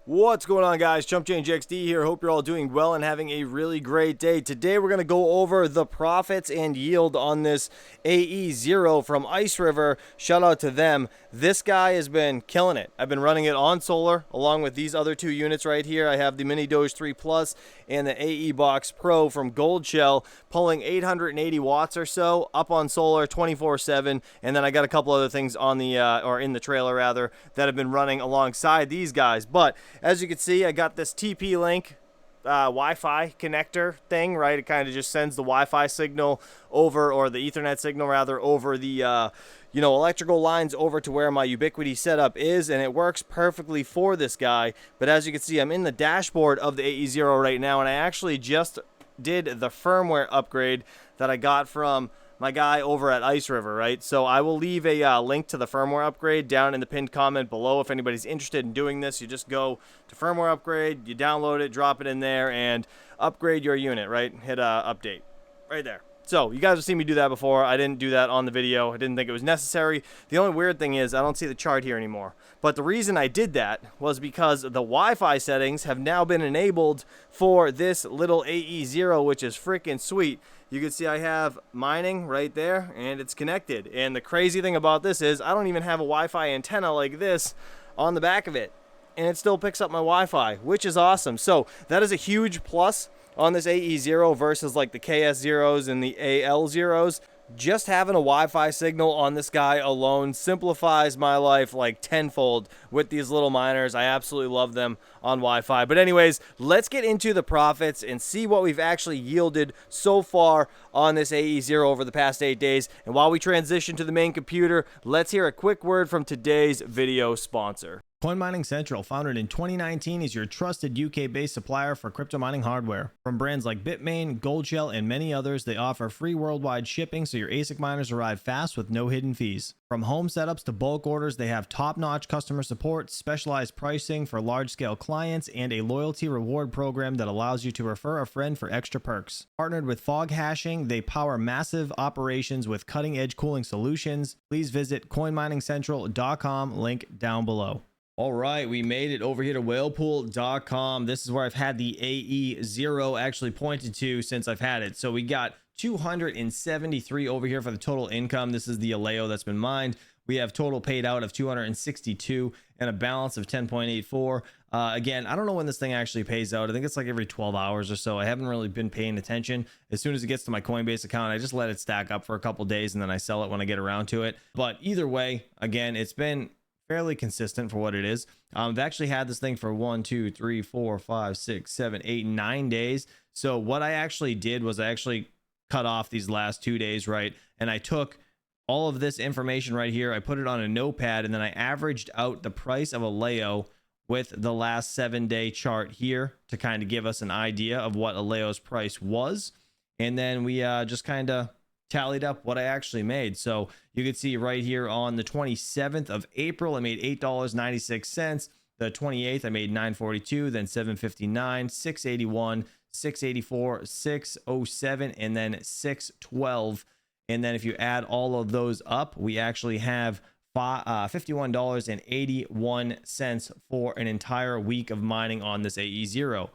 What's going on, guys? Chump Change XD here. Hope you're all doing well and having a really great day. Today we're going to go over the profits and yield on this AE0 from Ice River. Shout out to them. This guy has been killing it. I've been running it on solar along with these other two units right here. I have the Mini Doge 3 Plus and the AE Box Pro from Gold Shell, pulling 880 watts or so up on solar 24/7. And then I got a couple other things on the or in the trailer rather that have been running alongside these guys. But as you can see, I got this TP-Link Wi-Fi connector thing, right? It kind of just sends the Wi-Fi signal over, or the Ethernet signal rather, over the electrical lines over to where my Ubiquiti setup is, and it works perfectly for this guy. But as you can see, I'm in the dashboard of the AE0 right now, and I actually just did the firmware upgrade that I got from my guy over at Ice River, right? So I will leave a link to the firmware upgrade down in the pinned comment below. If anybody's interested in doing this, you just go to firmware upgrade, you download it, drop it in there, and upgrade your unit, right? Hit update right there. So you guys have seen me do that before. I didn't do that on the video. I didn't think it was necessary. The only weird thing is I don't see the chart here anymore. But the reason I did that was because the Wi-Fi settings have now been enabled for this little AE0, which is freaking sweet. You can see I have mining right there, and it's connected. And the crazy thing about this is I don't even have a Wi-Fi antenna like this on the back of it, and it still picks up my Wi-Fi, which is awesome. So that is a huge plus on this AE0 versus like the KS0s and the AL0s. Just having a Wi-Fi signal on this guy alone simplifies my life like tenfold with these little miners. I absolutely love them on Wi-Fi. But anyways, let's get into the profits and see what we've actually yielded so far on this AE0 over the past 8 days. And while we transition to the main computer, let's hear a quick word from today's video sponsor. Coin Mining Central, founded in 2019, is your trusted UK-based supplier for crypto mining hardware. From brands like Bitmain, Goldshell, and many others, they offer free worldwide shipping so your ASIC miners arrive fast with no hidden fees. From home setups to bulk orders, they have top-notch customer support, specialized pricing for large-scale clients, and a loyalty reward program that allows you to refer a friend for extra perks. Partnered with Fog Hashing, they power massive operations with cutting-edge cooling solutions. Please visit coinminingcentral.com, link down below. All right, we made it over here to whalepool.com. This is where I've had the AE0 actually pointed to since I've had it. So we got 273 over here for the total income. This is the Aleo that's been mined. We have total paid out of 262 and a balance of 10.84. Again, I don't know when this thing actually pays out. I think it's like every 12 hours or so. I haven't really been paying attention. As soon as it gets to my Coinbase account, I just let it stack up for a couple days and then I sell it when I get around to it. But either way, again, it's been fairly consistent for what it is. I've actually had this thing for 1, 2, 3, 4, 5, 6, 7, 8, 9 days. So what I actually did was I actually cut off these last 2 days, right? And I took all of this information right here, I put it on a notepad, and then I averaged out the price of Aleo with the last 7-day chart here to kind of give us an idea of what Aleo's price was. And then we just kind of tallied up what I actually made. So you can see right here on the 27th of April, I made $8.96. The 28th, I made $9.42, then $7.59, $6.81, $6.84, $6.07, and then $6.12. And then if you add all of those up, we actually have $51.81 for an entire week of mining on this AE0.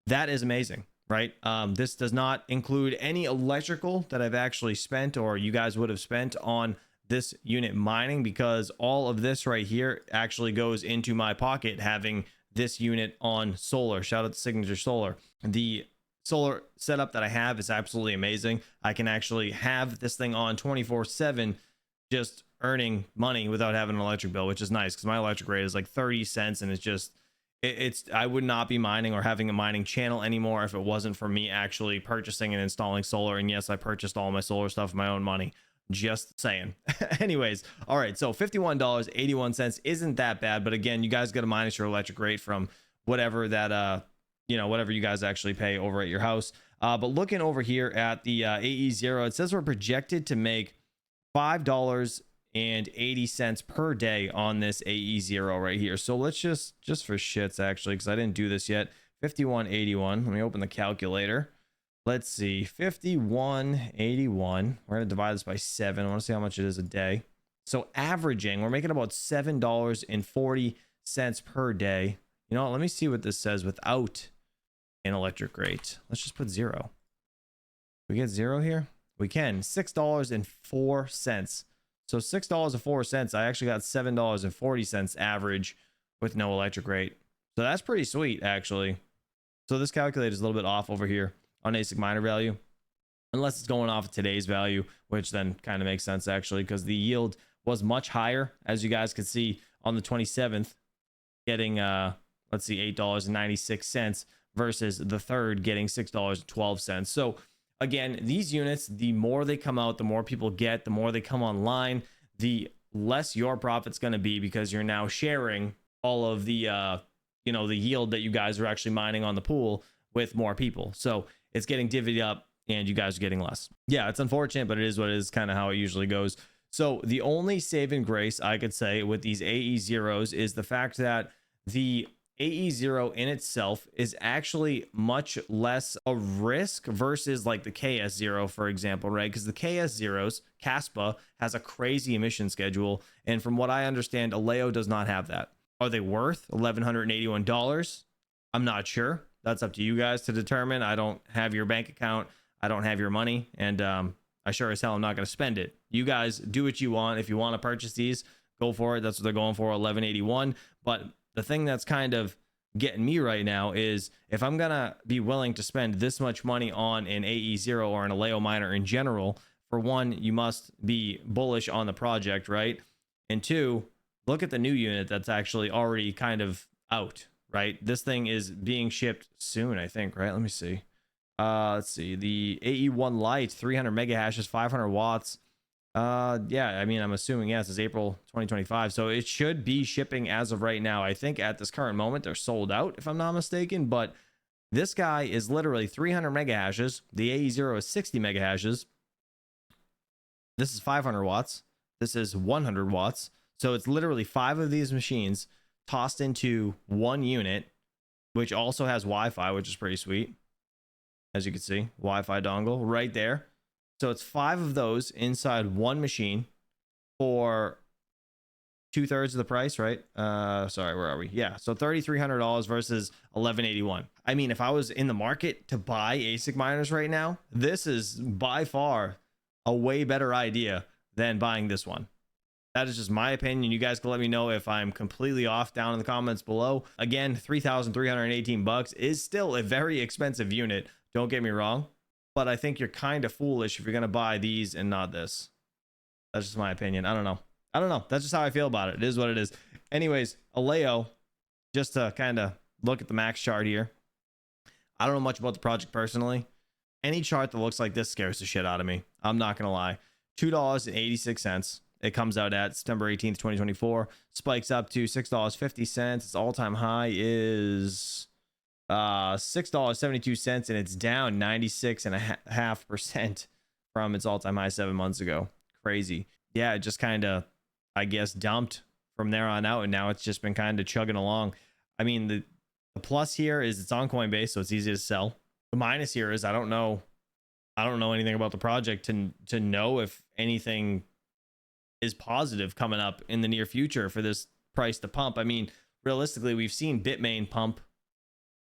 That is amazing, right? This does not include any electrical that I've actually spent or you guys would have spent on this unit mining, because all of this right here actually goes into my pocket having this unit on solar. Shout out to Signature Solar. The solar setup that I have is absolutely amazing. I can actually have this thing on 24/7 just earning money without having an electric bill, which is nice because my electric rate is like 30 cents and it's just I would not be mining or having a mining channel anymore if it wasn't for me actually purchasing and installing solar. And yes, I purchased all my solar stuff with my own money. Just saying. Anyways, all right, so $51.81 isn't that bad, but again, you guys got to minus your electric rate from whatever that whatever you guys actually pay over at your house. But looking over here at the AE0, it says we're projected to make $5.80 per day on this AE0 right here. So let's just for shits actually, because I didn't do this yet, 51.81. Let me open the calculator. Let's see, 51.81. We're gonna divide this by 7. I want to see how much it is a day. So averaging, we're making about $7.40 per day You know what? Let me see what this says without an electric rate. Let's just put 0. We get 0 here? We can. $6.04. So $6.04. I actually got $7.40 average with no electric rate. So that's pretty sweet, actually. So this calculator is a little bit off over here on ASIC miner value, unless it's going off of today's value, which then kind of makes sense, actually, because the yield was much higher, as you guys could see on the 27th, getting let's see, $8.96 versus the third getting $6.12. So again, these units, the more they come out, the more people get, the more they come online, the less your profit's going to be, because you're now sharing all of the you know, the yield that you guys are actually mining on the pool with more people. So it's getting divvied up and you guys are getting less. Yeah, it's unfortunate, but it is what it is, kind of how it usually goes. So the only saving grace I could say with these AE0s is the fact that the AE0 in itself is actually much less a risk versus like the KS0, for example, right? Because the KS0s, Caspa, has a crazy emission schedule. And from what I understand, Aleo does not have that. Are they worth $1,181? I'm not sure. That's up to you guys to determine. I don't have your bank account. I don't have your money. And I sure as hell am not going to spend it. You guys do what you want. If you want to purchase these, go for it. That's what they're going for, $1,181. But the thing that's kind of getting me right now is if I'm going to be willing to spend this much money on an AE0 or an Aleo miner in general, for one, you must be bullish on the project, right? And two, look at the new unit that's actually already kind of out, right? This thing is being shipped soon, I think, right? Let me see. Let's see. The AE1 Lite, 300 mega hashes, 500 watts. Yeah, I mean, I'm assuming, yes, it's April 2025. So it should be shipping as of right now. I think at this current moment, they're sold out, if I'm not mistaken. But this guy is literally 300 mega hashes. The AE0 is 60 mega hashes. This is 500 watts. This is 100 watts. So it's literally 5 of these machines tossed into one unit, which also has Wi-Fi, which is pretty sweet. As you can see, Wi-Fi dongle right there. So it's 5 of those inside one machine for 2/3 of the price, right? Sorry, where are we? Yeah, so $3,300 versus $1,181. I mean, if I was in the market to buy ASIC miners right now, this is by far a way better idea than buying this one. That is just my opinion. You guys can let me know if I'm completely off down in the comments below. Again, $3,318 is still a very expensive unit. Don't get me wrong, but I think you're kind of foolish if you're going to buy these and not this. That's just my opinion. I don't know. That's just how I feel about it. It is what it is. Anyways, Aleo, just to kind of look at the max chart here. I don't know much about the project personally. Any chart that looks like this scares the shit out of me. I'm not going to lie. $2.86. It comes out at September 18th, 2024. Spikes up to $6.50. Its all-time high is $6.72, and it's down 96.5% from its all-time high 7 months ago. Crazy. Yeah, it just kind of, I guess, dumped from there on out, and now it's just been kind of chugging along. I mean, the plus here is it's on Coinbase, so it's easy to sell. The minus here is I don't know anything about the project to know if anything is positive coming up in the near future for this price to pump. I mean, realistically, we've seen Bitmain pump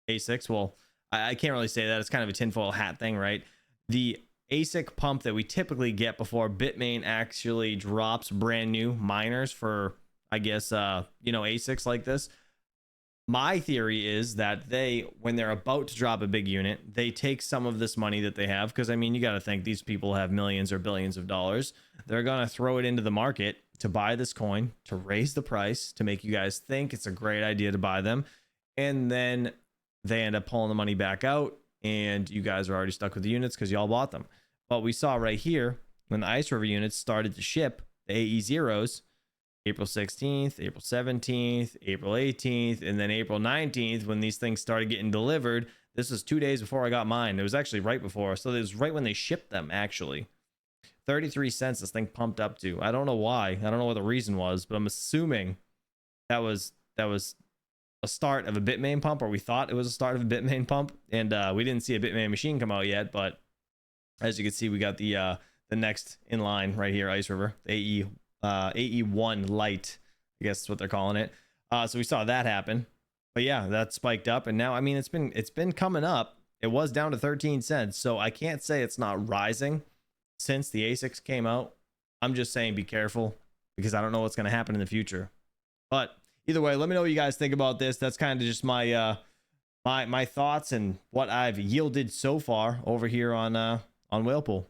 ASICs. Well, I can't really say that. It's kind of a tinfoil hat thing, right? The ASIC pump that we typically get before Bitmain actually drops brand new miners for, I guess, ASICs like this. My theory is that when they're about to drop a big unit, they take some of this money that they have, because I mean, you got to think these people have millions or billions of dollars. They're going to throw it into the market to buy this coin, to raise the price, to make you guys think it's a great idea to buy them. And then they end up pulling the money back out, and you guys are already stuck with the units because y'all bought them. But we saw right here, when the Ice River units started to ship, the AE0s, April 16th, April 17th, April 18th, and then April 19th, when these things started getting delivered. This was 2 days before I got mine. It was actually right before. So it was right when they shipped them, actually. 33 cents this thing pumped up to. I don't know why. I don't know what the reason was, but I'm assuming that was a start of a Bitmain pump, or we thought it was a start of a Bitmain pump. And we didn't see a Bitmain machine come out yet, but as you can see, we got the next in line right here, Ice River, the AE1 Lite, I guess that's what they're calling it. So we saw that happen. But yeah, that spiked up, and now I mean it's been coming up. It was down to 13 cents, so I can't say it's not rising since the ASICs came out. I'm just saying be careful because I don't know what's going to happen in the future. But either way, let me know what you guys think about this. That's kind of just my thoughts and what I've yielded so far over here on Whalepool.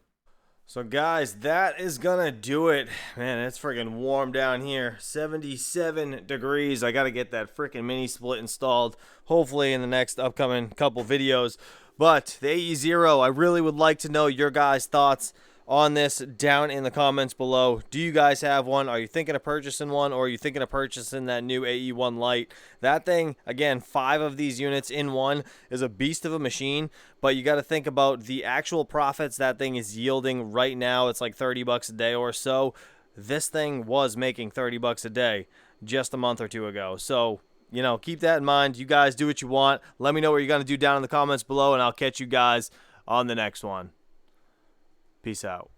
So guys, that is gonna do it. Man, it's freaking warm down here. 77 degrees. I gotta get that freaking mini split installed, hopefully in the next upcoming couple videos. But the AE0, I really would like to know your guys' thoughts on this down in the comments below. Do you guys have one? Are you thinking of purchasing one, or are you thinking of purchasing that new AE1 Lite? That thing, again, 5 of these units in one is a beast of a machine, but you got to think about the actual profits that thing is yielding right now. It's like 30 bucks a day or so. This thing was making 30 bucks a day just a month or two ago. So, you know, keep that in mind. You guys do what you want. Let me know what you're going to do down in the comments below, and I'll catch you guys on the next one. Peace out.